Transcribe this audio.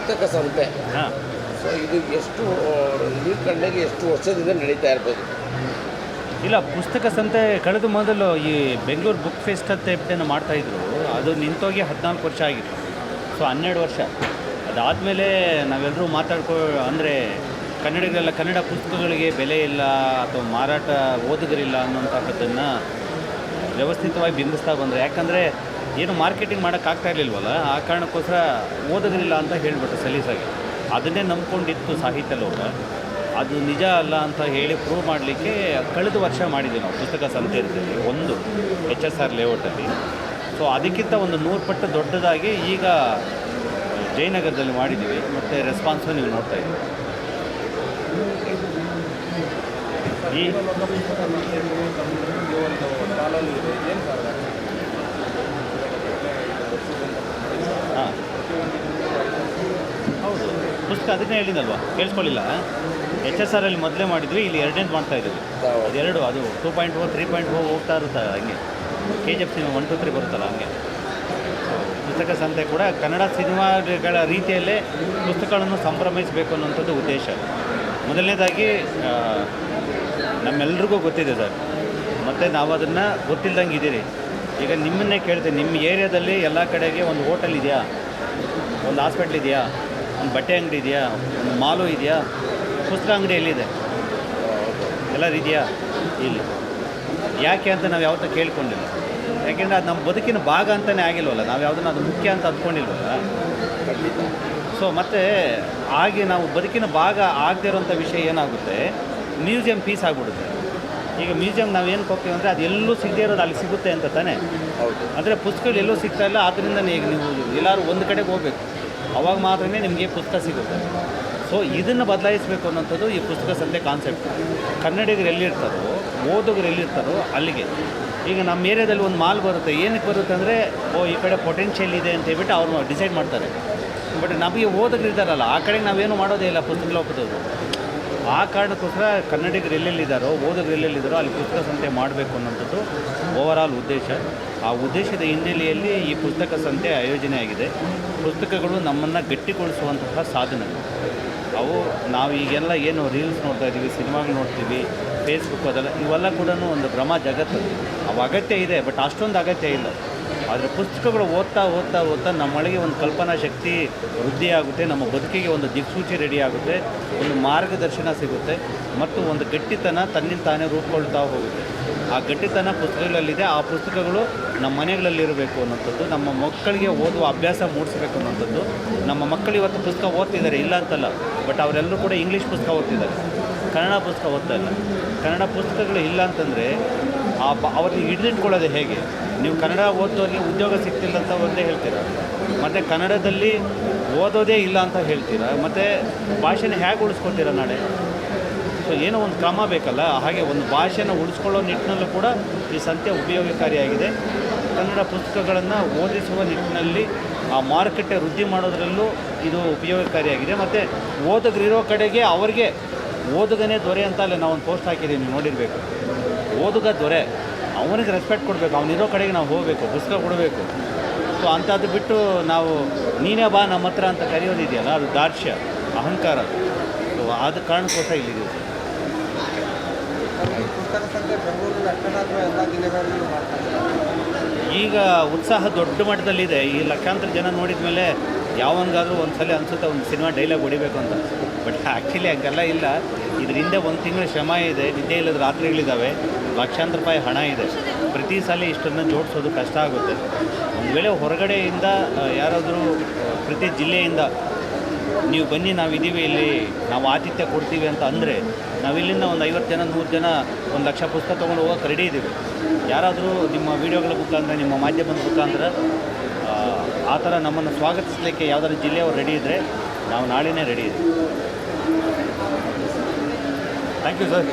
ಪುಸ್ತಕ ಸಂತೆ. ಹಾಂ, ಸೊ ಇದು ಎಷ್ಟು ಈ ಕಣ್ಣಗೆ ಎಷ್ಟು ವರ್ಷದಿಂದ ನಡೀತಾ ಇರ್ಬೋದು? ಇಲ್ಲ, ಪುಸ್ತಕ ಸಂತೆ ಕಳೆದ ಮೊದಲು ಈ ಬೆಂಗಳೂರು ಬುಕ್ ಫೆಸ್ಟ್ ಅಂತ ಎಪ್ಪಟೇನೋ ಮಾಡ್ತಾಯಿದ್ರು. ಅದು ನಿಂತೋಗಿ 14 ವರ್ಷ ಆಗಿತ್ತು. ಸೊ 12 ವರ್ಷ ಅದಾದಮೇಲೆ ನಾವೆಲ್ಲರೂ ಅಂದರೆ ಕನ್ನಡಿಗರೆಲ್ಲ ಕನ್ನಡ ಪುಸ್ತಕಗಳಿಗೆ ಬೆಲೆ ಇಲ್ಲ ಅಥವಾ ಮಾರಾಟ ಓದುಗರಿಲ್ಲ ಅನ್ನೋಂಥದ್ದನ್ನು ವ್ಯವಸ್ಥಿತವಾಗಿ ಬಿಂಬಿಸ್ತಾ ಬಂದರೆ, ಯಾಕಂದರೆ ಏನು ಮಾರ್ಕೆಟಿಂಗ್ ಮಾಡೋಕ್ಕಾಗ್ತಾ ಇರಲಿಲ್ವಲ್ಲ, ಆ ಕಾರಣಕ್ಕೋಸ್ಕರ ಓದುಗರಿಲ್ಲ ಅಂತ ಹೇಳಿಬಿಟ್ರು ಸಲೀಸಾಗಿ. ಅದನ್ನೇ ನಂಬ್ಕೊಂಡಿತ್ತು ಸಾಹಿತ್ಯ ಲೋಕ. ಅದು ನಿಜ ಅಲ್ಲ ಅಂತ ಹೇಳಿ ಪ್ರೂವ್ ಮಾಡಲಿಕ್ಕೆ ಕಳೆದ ವರ್ಷ ಮಾಡಿದ್ವಿ ನಾವು ಪುಸ್ತಕ ಸಂತೆ ಅಂತೇಳಿ, ಒಂದು HSR ಲೇಔಟಲ್ಲಿ. ಸೊ ಅದಕ್ಕಿಂತ ಒಂದು 100 ಪಟ್ಟು ದೊಡ್ಡದಾಗಿ ಈಗ ಜಯನಗರದಲ್ಲಿ ಮಾಡಿದ್ದೀವಿ. ಮತ್ತು ರೆಸ್ಪಾನ್ಸು ನೀವು ನೋಡ್ತಾ ಇದ್ದೀವಿ. ಈ ಹಾಂ, ಹೌದು, ಪುಸ್ತಕ ಅದನ್ನೇ ಹೇಳಿದಲ್ವಾ, ಕೇಳಿಸ್ಕೊಳ್ಳಿಲ್ಲ. HSR ಅಲ್ಲಿ ಮೊದಲೇ ಮಾಡಿದ್ವಿ, ಇಲ್ಲಿ 2ನೇದು ಮಾಡ್ತಾಯಿದ್ದೀವಿ. ಅದೆರಡು, ಅದು 2.0 3.0 ಹೋಗ್ತಾ ಇರುತ್ತೆ. ಹಂಗೆ KGF ಸಿನಿಮಾ 1 2 3 ಬರುತ್ತಲ್ಲ, ಹಂಗೆ ಪುಸ್ತಕ ಸಂತೆ ಕೂಡ ಕನ್ನಡ ಸಿನಿಮಾಗಳ ರೀತಿಯಲ್ಲೇ ಪುಸ್ತಕಗಳನ್ನು ಸಂಭ್ರಮಿಸಬೇಕು ಅನ್ನೋಂಥದ್ದು ಉದ್ದೇಶ. ಮೊದಲನೇದಾಗಿ ನಮ್ಮೆಲ್ರಿಗೂ ಗೊತ್ತಿದೆ ಸರ್, ಮತ್ತು ನಾವು ಅದನ್ನು ಗೊತ್ತಿಲ್ದಂಗೆ ಇದ್ದೀರಿ. ಈಗ ನಿಮ್ಮನ್ನೇ ಕೇಳ್ತೀನಿ, ನಿಮ್ಮ ಏರಿಯಾದಲ್ಲಿ ಎಲ್ಲ ಕಡೆಗೆ ಒಂದು ಹೋಟೆಲ್ ಇದೆಯಾ, ಒಂದು ಹಾಸ್ಪಿಟ್ಲ್ ಇದೆಯಾ, ಒಂದು ಬಟ್ಟೆ ಅಂಗಡಿ ಇದೆಯಾ, ಒಂದು ಮಾಲು ಇದೆಯಾ? ಪುಸ್ತಕ ಅಂಗಡಿ ಎಲ್ಲಿದೆ? ಎಲ್ಲರೂ ಇದೆಯಾ? ಇಲ್ಲ. ಯಾಕೆ ಅಂತ ನಾವು ಯಾವತ್ತೂ ಕೇಳ್ಕೊಂಡಿಲ್ಲ. ಯಾಕೆಂದರೆ ಅದು ನಮ್ಮ ಬದುಕಿನ ಭಾಗ ಅಂತಲೇ ಆಗಿಲ್ವಲ್ಲ, ನಾವು ಯಾವುದನ್ನು ಅದು ಮುಖ್ಯ ಅಂತ ಅಂದ್ಕೊಂಡಿಲ್ವಲ್ಲ. ಸೊ ಮತ್ತು ಹಾಗೆ ನಾವು ಬದುಕಿನ ಭಾಗ ಆಗದೇ ಇರೋಂಥ ವಿಷಯ ಏನಾಗುತ್ತೆ, ಮ್ಯೂಸಿಯಂ ಪೀಸ್ ಆಗಿಬಿಡುತ್ತೆ. ಈಗ ಮ್ಯೂಸಿಯಂ ನಾವು ಏನಕ್ಕೆ ಹೋಗ್ತೀವಿ ಅಂದರೆ ಅದು ಎಲ್ಲೂ ಸಿಗದೇ ಇರೋದು ಅಲ್ಲಿ ಸಿಗುತ್ತೆ ಅಂತ ತಾನೇ. ಹೌದು. ಅಂದರೆ ಪುಸ್ತಕಗಳು ಎಲ್ಲೂ ಸಿಗ್ತಾ ಇಲ್ಲ. ಆದ್ದರಿಂದ ಈಗ ನೀವು ಎಲ್ಲರೂ ಒಂದು ಕಡೆಗೆ ಹೋಗ್ಬೇಕು, ಅವಾಗ ಮಾತ್ರ ನಿಮಗೆ ಪುಸ್ತಕ ಸಿಗುತ್ತೆ. ಸೊ ಇದನ್ನು ಬದಲಾಯಿಸಬೇಕು ಅನ್ನೋಂಥದ್ದು ಈ ಪುಸ್ತಕ ಸಂತೆ ಕಾನ್ಸೆಪ್ಟ್. ಕನ್ನಡಿಗರು ಎಲ್ಲಿರ್ತಾರೋ, ಓದುಗರು ಎಲ್ಲಿರ್ತಾರೋ ಅಲ್ಲಿಗೆ. ಈಗ ನಮ್ಮ ಏರಿಯಾದಲ್ಲಿ ಒಂದು ಮಾಲ್ ಬರುತ್ತೆ. ಏನಕ್ಕೆ ಬರುತ್ತೆ ಅಂದರೆ, ಈ ಕಡೆ ಪೊಟೆನ್ಷಿಯಲ್ ಇದೆ ಅಂತ ಹೇಳ್ಬಿಟ್ಟು ಅವ್ರು ಡಿಸೈಡ್ ಮಾಡ್ತಾರೆ. ಬಟ್ ನಮಗೆ ಓದುಗರು ಇದ್ದಾರಲ್ಲ, ಆ ಕಡೆಗೆ ನಾವೇನು ಮಾಡೋದೇ ಇಲ್ಲ ಪುಸ್ತಕ ಲೋಕದವರು. ಆ ಕಾರಣಕ್ಕೋಸ್ಕರ ಕನ್ನಡಿಗರು ಎಲ್ಲೆಲ್ಲಿದ್ದಾರೋ, ಓದುಗರು ಎಲ್ಲೆಲ್ಲಿದ್ದಾರೋ ಅಲ್ಲಿ ಪುಸ್ತಕ ಸಂತೆ ಮಾಡಬೇಕು ಅನ್ನೋಂಥದ್ದು ಓವರಾಲ್ ಉದ್ದೇಶ. ಆ ಉದ್ದೇಶದ ಹಿನ್ನೆಲೆಯಲ್ಲಿ ಈ ಪುಸ್ತಕ ಸಂತೆ ಆಯೋಜನೆ ಆಗಿದೆ. ಪುಸ್ತಕಗಳು ನಮ್ಮನ್ನು ಗಟ್ಟಿಗೊಳಿಸುವಂತಹ ಸಾಧನಗಳು ಅವು. ನಾವು ಈಗೆಲ್ಲ ಏನು ರೀಲ್ಸ್ ನೋಡ್ತಾ ಇದ್ದೀವಿ, ಸಿನಿಮಾಗಳು ನೋಡ್ತೀವಿ, ಫೇಸ್ಬುಕ್ ಅದೆಲ್ಲ, ಇವೆಲ್ಲ ಕೂಡ ಒಂದು ಭ್ರಮ ಜಗತ್ತು. ಅವು ಅಗತ್ಯ ಇದೆ, ಬಟ್ ಅಷ್ಟೊಂದು ಅಗತ್ಯ ಇಲ್ಲ. ಆದರೆ ಪುಸ್ತಕಗಳು ಓದ್ತಾ ಓದ್ತಾ ಓದ್ತಾ ನಮ್ಮೊಳಗೆ ಒಂದು ಕಲ್ಪನಾ ಶಕ್ತಿ ವೃದ್ಧಿ ಆಗುತ್ತೆ, ನಮ್ಮ ಬದುಕಿಗೆ ಒಂದು ದಿಕ್ಸೂಚಿ ರೆಡಿ ಆಗುತ್ತೆ, ಒಂದು ಮಾರ್ಗದರ್ಶನ ಸಿಗುತ್ತೆ, ಮತ್ತು ಒಂದು ಗಟ್ಟಿತನ ತನ್ನಿಂದ ತಾನೇ ರೂಪುಕೊಳ್ತಾ ಹೋಗುತ್ತೆ. ಆ ಗಟ್ಟಿತನ ಪುಸ್ತಕಗಳಲ್ಲಿದೆ. ಆ ಪುಸ್ತಕಗಳು ನಮ್ಮ ಮನೆಗಳಲ್ಲಿರಬೇಕು ಅನ್ನೋಂಥದ್ದು, ನಮ್ಮ ಮಕ್ಕಳಿಗೆ ಓದುವ ಅಭ್ಯಾಸ ಮೂಡಿಸಬೇಕು ಅನ್ನೋಂಥದ್ದು. ನಮ್ಮ ಮಕ್ಕಳು ಇವತ್ತು ಪುಸ್ತಕ ಓದ್ತಿದ್ದಾರೆ, ಇಲ್ಲ ಅಂತಲ್ಲ, ಬಟ್ ಅವರೆಲ್ಲರೂ ಕೂಡ ಇಂಗ್ಲೀಷ್ ಪುಸ್ತಕ ಓದ್ತಿದ್ದಾರೆ, ಕನ್ನಡ ಪುಸ್ತಕ ಓದ್ತಾ ಇಲ್ಲ. ಕನ್ನಡ ಪುಸ್ತಕಗಳು ಇಲ್ಲ ಅಂತಂದರೆ ಅವ್ರಿಗೆ ಹಿಡಿದಿಟ್ಕೊಳ್ಳೋದು ಹೇಗೆ? ನೀವು ಕನ್ನಡ ಓದೋರಿಗೆ ಉದ್ಯೋಗ ಸಿಗ್ತಿಲ್ಲ ಅಂತ ಒಂದೇ ಹೇಳ್ತೀರಾ, ಮತ್ತು ಕನ್ನಡದಲ್ಲಿ ಓದೋದೇ ಇಲ್ಲ ಅಂತ ಹೇಳ್ತೀರಾ, ಮತ್ತು ಭಾಷೆನ ಹೇಗೆ ಉಳಿಸ್ಕೊತೀರಾ ನಾಳೆ? ಸೊ ಏನೋ ಒಂದು ಕ್ರಮ ಬೇಕಲ್ಲ. ಹಾಗೆ ಒಂದು ಭಾಷೆನ ಉಳಿಸ್ಕೊಳ್ಳೋ ನಿಟ್ಟಿನಲ್ಲೂ ಕೂಡ ಈ ಸಂತೆ ಉಪಯೋಗಕಾರಿಯಾಗಿದೆ. ಕನ್ನಡ ಪುಸ್ತಕಗಳನ್ನು ಓದಿಸುವ ನಿಟ್ಟಿನಲ್ಲಿ ಆ ಮಾರುಕಟ್ಟೆ ವೃದ್ಧಿ ಮಾಡೋದರಲ್ಲೂ ಇದು ಉಪಯೋಗಕಾರಿಯಾಗಿದೆ. ಮತ್ತು ಓದುಗರಿರೋ ಕಡೆಗೆ ಅವ್ರಿಗೆ ಓದುಗನೇ ದೊರೆ ಅಂತ ಅಲ್ಲೇ ನಾವೊಂದು ಪೋಸ್ಟ್ ಹಾಕಿದ್ದೀವಿ, ನೀವು ನೋಡಿರಬೇಕು. ಓದುಗ ದೊರೆ, ಅವನಿಗೆ ರೆಸ್ಪೆಕ್ಟ್ ಕೊಡಬೇಕು, ಅವನಿರೋ ಕಡೆಗೆ ನಾವು ಹೋಗಬೇಕು, ಪುಸ್ತಕ ಕೊಡಬೇಕು. ಸೊ ಅಂಥದ್ದು ಬಿಟ್ಟು ನಾವು ನೀನೇ ಬಾ ನಮ್ಮ ಹತ್ರ ಅಂತ ಕರೆಯೋದಿದೆಯಲ್ಲ, ಅದು ದಾರ್ಷ್ಯ, ಅಹಂಕಾರ. ಸೊ ಆದ ಕಾರಣಕ್ಕೋಸ್ಕರ ಇಲ್ಲಿದ್ದೀವಿ ಸರ್. ಈಗ ಉತ್ಸಾಹ ದೊಡ್ಡ ಮಟ್ಟದಲ್ಲಿದೆ. ಈ ಲಕ್ಷಾಂತರ ಜನ ನೋಡಿದ ಮೇಲೆ ಯಾವನಿಗಾದರೂ ಒಂದು ಸಲ ಅನಿಸುತ್ತೆ ಒಂದು ಸಿನಿಮಾ ಡೈಲಾಗ್ ಹೊಡಿಬೇಕು ಅಂತ. ಬಟ್ ಆ್ಯಕ್ಚುಲಿ ಹಂಗೆಲ್ಲ ಇಲ್ಲ. ಇದರಿಂದ ಒಂದು ತಿಂಗಳ ಶ್ರಮ ಇದೆ, ನಿದ್ದೆ ಇಲ್ಲದ ರಾತ್ರಿಗಳಿದ್ದಾವೆ, ಲಕ್ಷಾಂತರ ರೂಪಾಯಿ ಹಣ ಇದೆ. ಪ್ರತಿ ಸಲ ಇಷ್ಟನ್ನು ಜೋಡಿಸೋದು ಕಷ್ಟ ಆಗುತ್ತೆ. ಒಂದು ವೇಳೆ ಹೊರಗಡೆಯಿಂದ ಯಾರಾದರೂ ಪ್ರತಿ ಜಿಲ್ಲೆಯಿಂದ ನೀವು ಬನ್ನಿ, ನಾವಿದ್ದೀವಿ ಇಲ್ಲಿ, ನಾವು ಆತಿಥ್ಯ ಕೊಡ್ತೀವಿ ಅಂತ ಅಂದರೆ, ನಾವಿಲ್ಲಿಂದ ಒಂದು 50 ಜನ 100 ಜನ 1 ಲಕ್ಷ ಪುಸ್ತಕ ತೊಗೊಂಡು ಹೋಗೋಕೆ ರೆಡಿ ಇದ್ದೀವಿ. ಯಾರಾದರೂ ನಿಮ್ಮ ವೀಡಿಯೋಗಳ ಮುಖಾಂತರ, ನಿಮ್ಮ ಮಾಧ್ಯಮದ ಮುಖಾಂತರ ಆ ಥರ ನಮ್ಮನ್ನು ಸ್ವಾಗತಿಸಲಿಕ್ಕೆ ಯಾವುದಾದ್ರು ಜಿಲ್ಲೆಯವರು ರೆಡಿ ಇದ್ದರೆ ನಾವು ನಾಳೆನೇ ರೆಡಿ ಇದ್ದೀವಿ. Thank you sir.